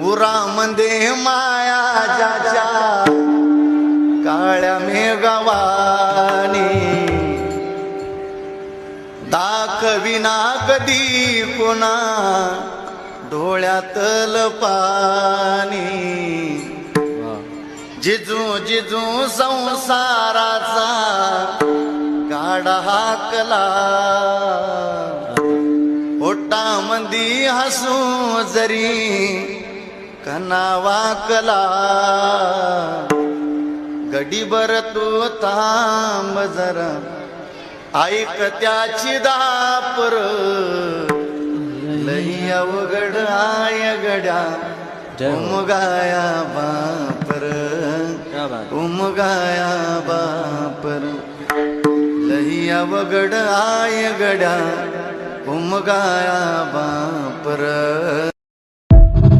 उरामध्ये माया ज्याच्या काळ्या मेघवानी दाखविना कधी कोणा डोळ्यातल पाणी जिजू जिजू संसाराचा गाडा हाकला पोटामंदी हसू जरी कना वाकला गडीभर तू थांब जरा ऐक त्याची दापर लई अवघड आय गड्या उमगाया बापर उमगाया बापर लई अवघड आय गड्या उमगाया बापर